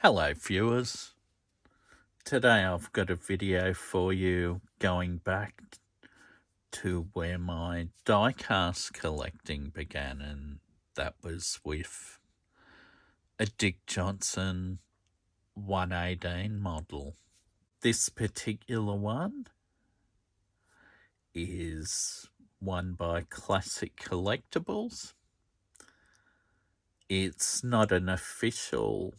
Hello viewers, today I've got a video for you going back to where my diecast collecting began, and that was with a Dick Johnson 118 model. This particular one is one by Classic Carlectables. It's not an official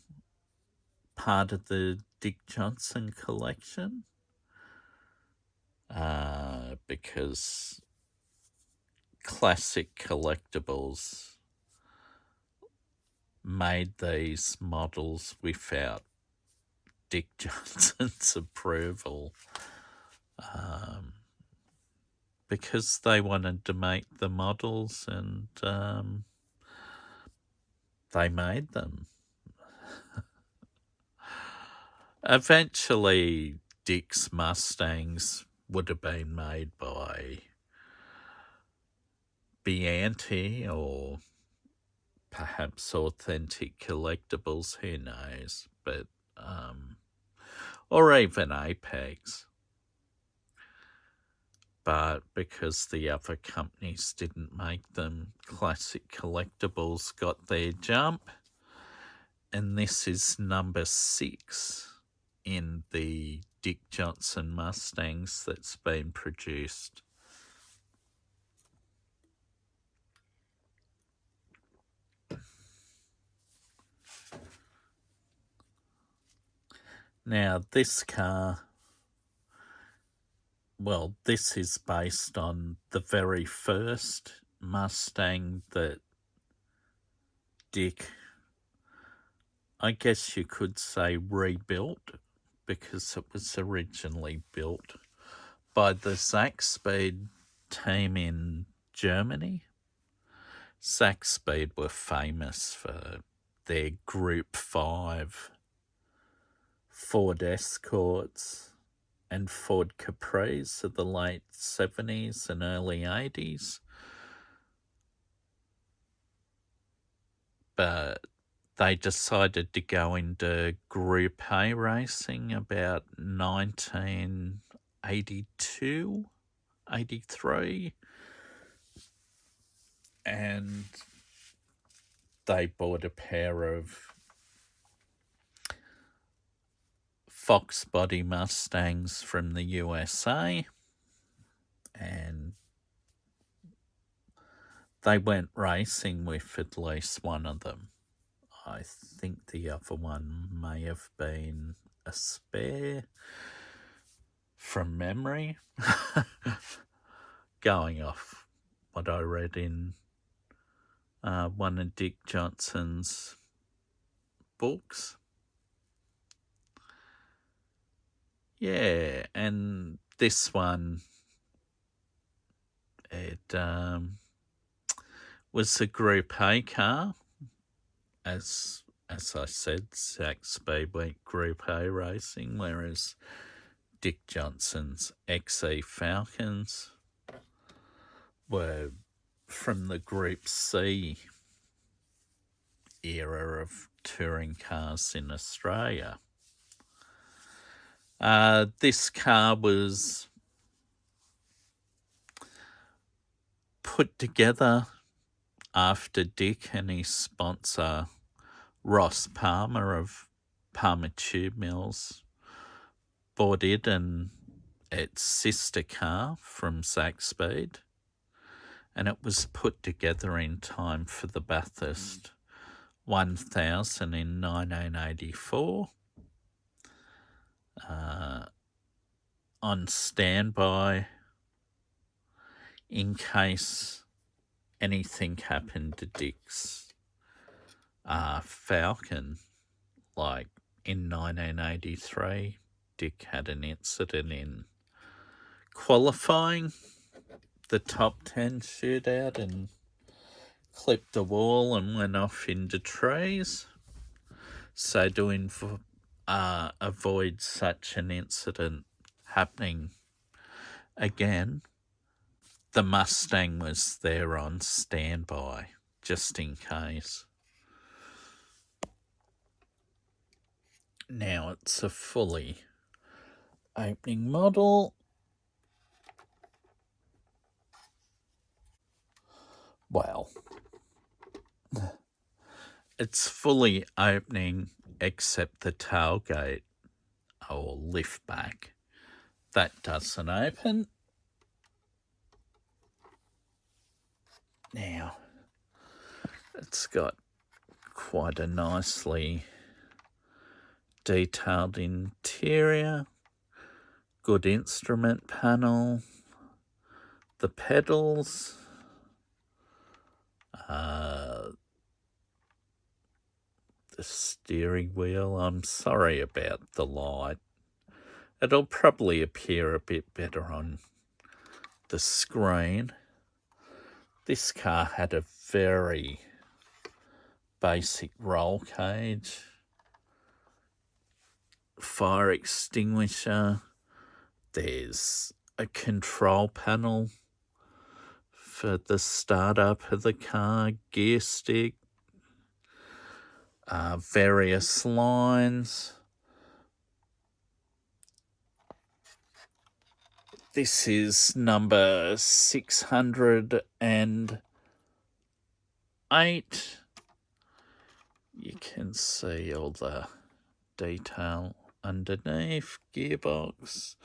part of the Dick Johnson collection, because Classic Carlectables made these models without Dick Johnson's approval, because they wanted to make the models, and they made them. Eventually, Dick's Mustangs would have been made by Bianti or perhaps Authentic Collectibles, who knows, but or even Apex. But because the other companies didn't make them, Classic Carlectables got their jump, and this is number 6 in the Dick Johnson Mustangs that's been produced. Now, this car, well, this is based on the very first Mustang that Dick, I guess you could say, rebuilt, because it was originally built by the Zaxbyed team in Germany. Zaxbyed were famous for their Group 5 Ford Escorts and Ford Capris of the late 70s and early 80s. But they decided to go into Group A racing about 1982, 83. And they bought a pair of Fox body Mustangs from the USA, and they went racing with at least one of them. I think the other one may have been a spare, from memory, going off what I read in one of Dick Johnson's books. Yeah, and this one, it was a Group A car. As I said, Zaxbyed went Group A racing, whereas Dick Johnson's XE Falcons were from the Group C era of touring cars in Australia. This car was put together after Dick and his sponsor Ross Palmer of Palmer Tube Mills bought it and its sister car from Zaxbyed, and it was put together in time for the Bathurst 1000 in 1984. On standby in case anything happened to Dick's Falcon. Like in 1983, Dick had an incident in qualifying the top 10 shootout and clipped the wall and went off into trees. So to avoid such an incident happening again, the Mustang was there on standby, just in case. Now it's a fully opening model. Well, it's fully opening except the tailgate or lift back. That doesn't open. Now, it's got quite a nicely detailed interior, good instrument panel, the pedals, the steering wheel. I'm sorry about the light. It'll probably appear a bit better on the screen. This car had a very basic roll cage, fire extinguisher. There's a control panel for the startup of the car, gear stick, various lines. This is number 608. You can see all the detail underneath. Gearbox,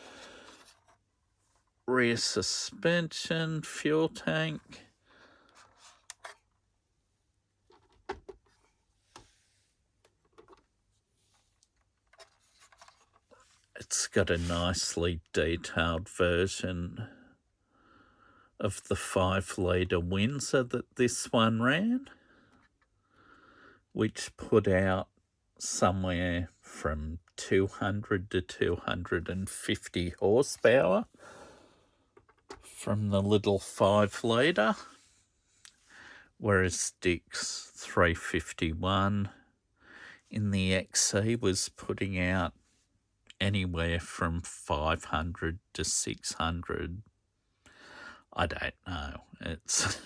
rear suspension, fuel tank. It's got a nicely detailed version of the 5-litre Windsor that this one ran, which put out somewhere from 200 to 250 horsepower from the little 5-litre, whereas Dick's 351 in the XC was putting out anywhere from 500 to 600. I don't know. It's,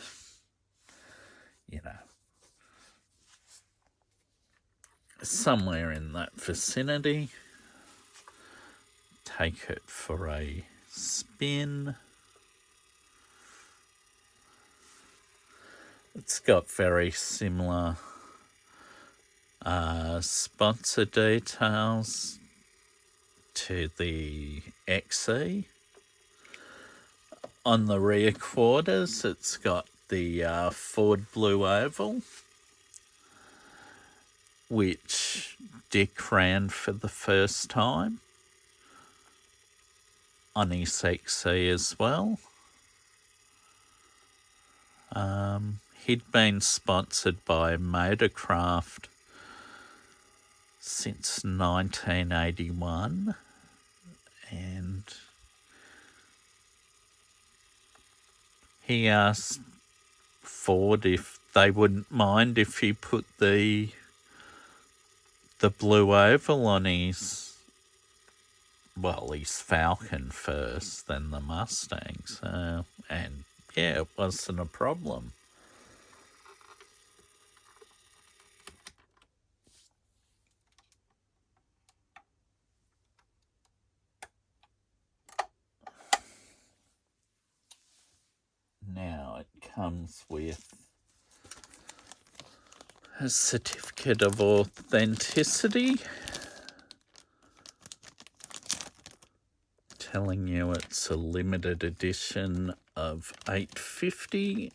somewhere in that vicinity. Take it for a spin. It's got very similar sponsor details to the XE. On the rear quarters, it's got the Ford Blue Oval, which Dick ran for the first time on his XE as well. He'd been sponsored by Motorcraft since 1981, and he asked Ford if they wouldn't mind if he put the Blue Oval on his Falcon first, then the Mustang. So, and yeah, it wasn't a problem. Now it comes with a certificate of authenticity telling you it's a limited edition of 850.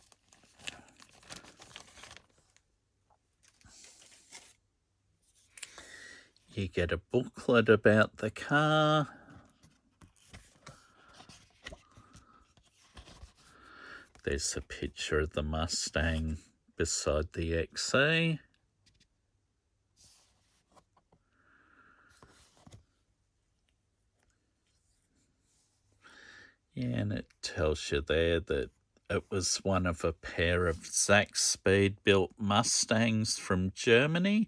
You get a booklet about the car. There's a picture of the Mustang beside the XE. Yeah, and it tells you there that it was one of a pair of Zack Speed-built Mustangs from Germany.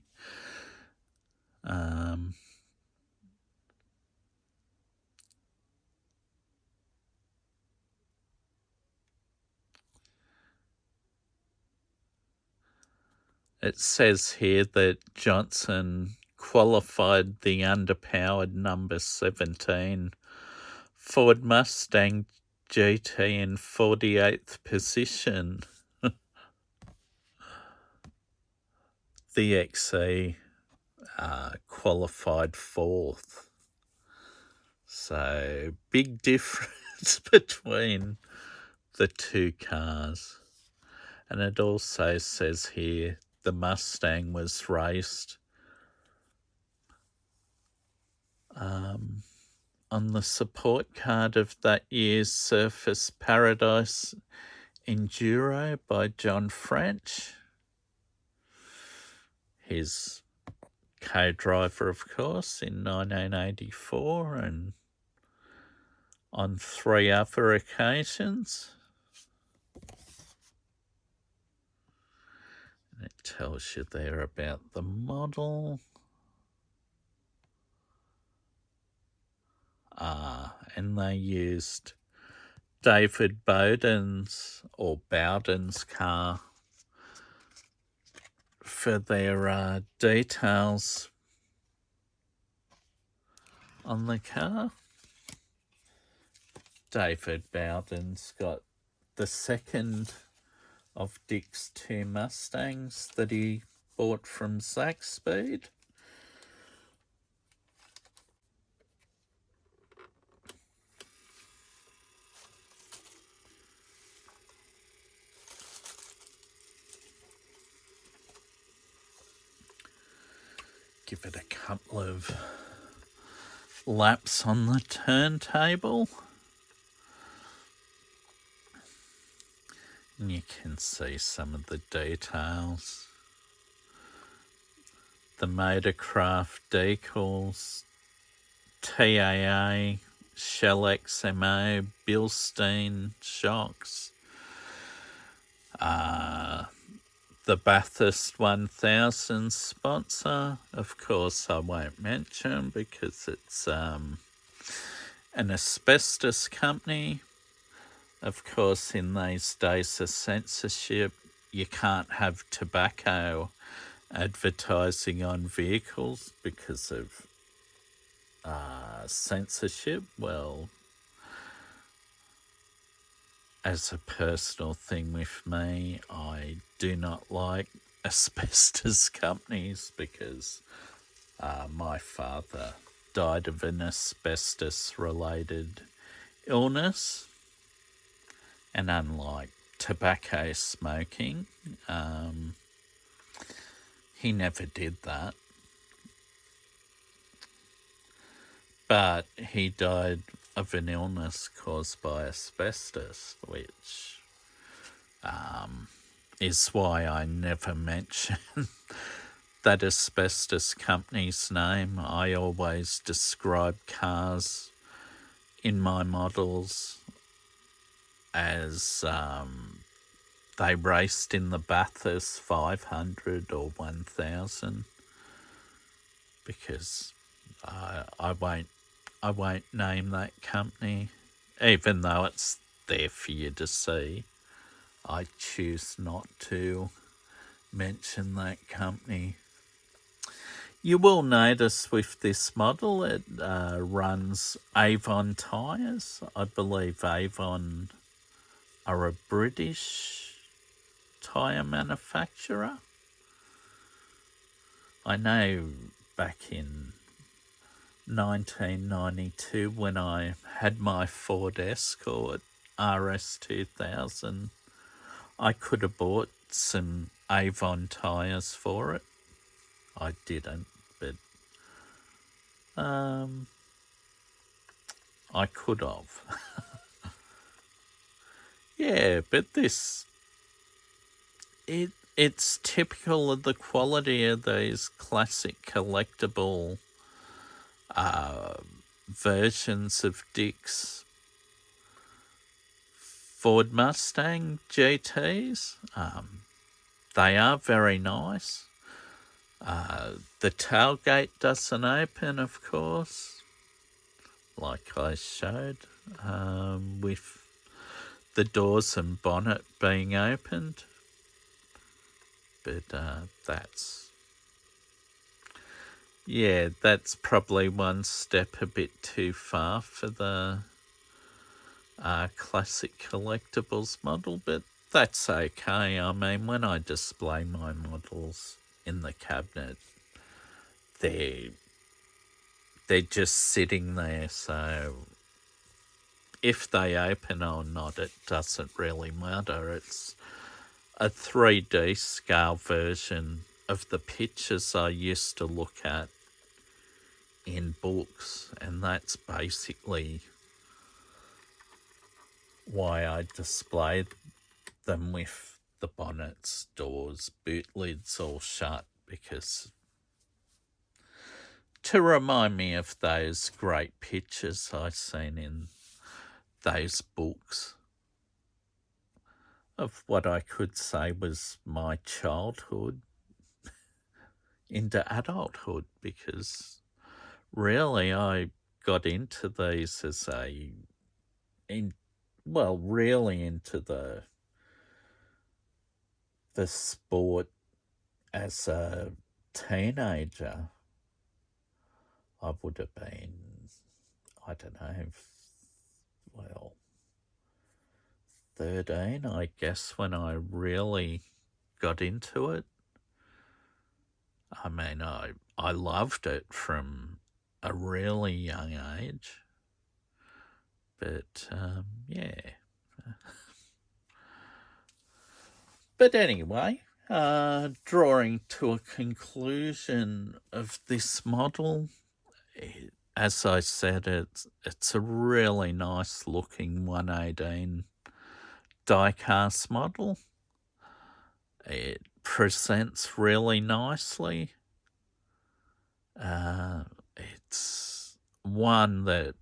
It says here that Johnson qualified the underpowered number 17 Ford Mustang GT in 48th position. The XE qualified 4th. So, big difference between the two cars. And it also says here the Mustang was raced on the support card of that year's Surface Paradise Enduro by John French. His co-driver, of course, in 1984 and on 3 other occasions. And it tells you there about the model. And they used David Bowden's car for their details on the car. David Bowden's got the second of Dick's 2 Mustangs that he bought from Zaxby's. Give it a couple of laps on the turntable. And you can see some of the details. The Motorcraft decals, TAA, Shell XMO, Bilstein shocks, the Bathurst 1000 sponsor, of course I won't mention because it's an asbestos company. Of course, in these days of censorship, you can't have tobacco advertising on vehicles because of censorship. Well, as a personal thing with me, I do not like asbestos companies because my father died of an asbestos-related illness. And unlike tobacco smoking, he never did that. But he died of an illness caused by asbestos, which is why I never mention that asbestos company's name. I always describe cars in my models as they raced in the Bathurst 500 or 1000, because I won't name that company, even though it's there for you to see. I choose not to mention that company. You will notice with this model it runs Avon tyres. I believe Avon are a British tyre manufacturer. I know back in 1992 when I had my Ford Escort RS2000, I could have bought some Avon tyres for it. I didn't, but I could have. Yeah, but it's typical of the quality of these classic collectible versions of Dick's Ford Mustang GTs. They are very nice. The tailgate doesn't open, of course, like I showed, with the doors and bonnet being opened, but that's Yeah, that's probably one step a bit too far for the Classic Collectables model, but that's okay. I mean, when I display my models in the cabinet, they're just sitting there, so if they open or not, it doesn't really matter. It's a 3D scale version of the pictures I used to look at in books, and that's basically why I displayed them with the bonnets, doors, boot lids all shut, because to remind me of those great pictures I seen in those books of what I could say was my childhood into adulthood, because really I got into these as really into the sport as a teenager. I would have been, I don't know, 13, I guess, when I really got into it. I mean, I loved it from a really young age. But, yeah. But anyway, drawing to a conclusion of this model, as I said, it's a really nice looking 118 diecast model. It presents really nicely. It's one that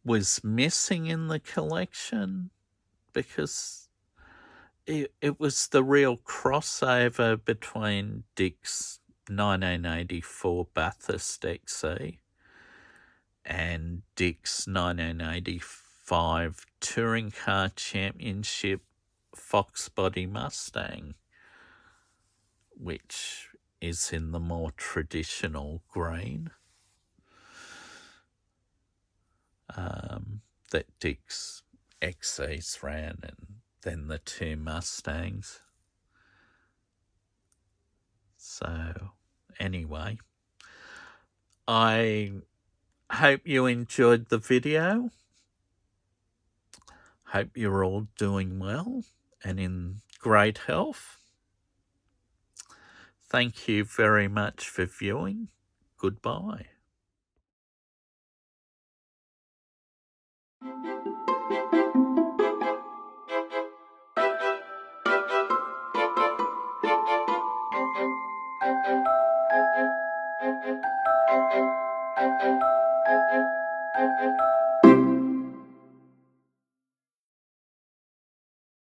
was missing in the collection because it was the real crossover between Dick's 1984 Bathurst XE and Dick's 1985 Touring Car Championship Fox Body Mustang, which is in the more traditional green that Dick's XEs ran, and then the two Mustangs. So, anyway, I hope you enjoyed the video. Hope you're all doing well and in great health. Thank you very much for viewing. Goodbye.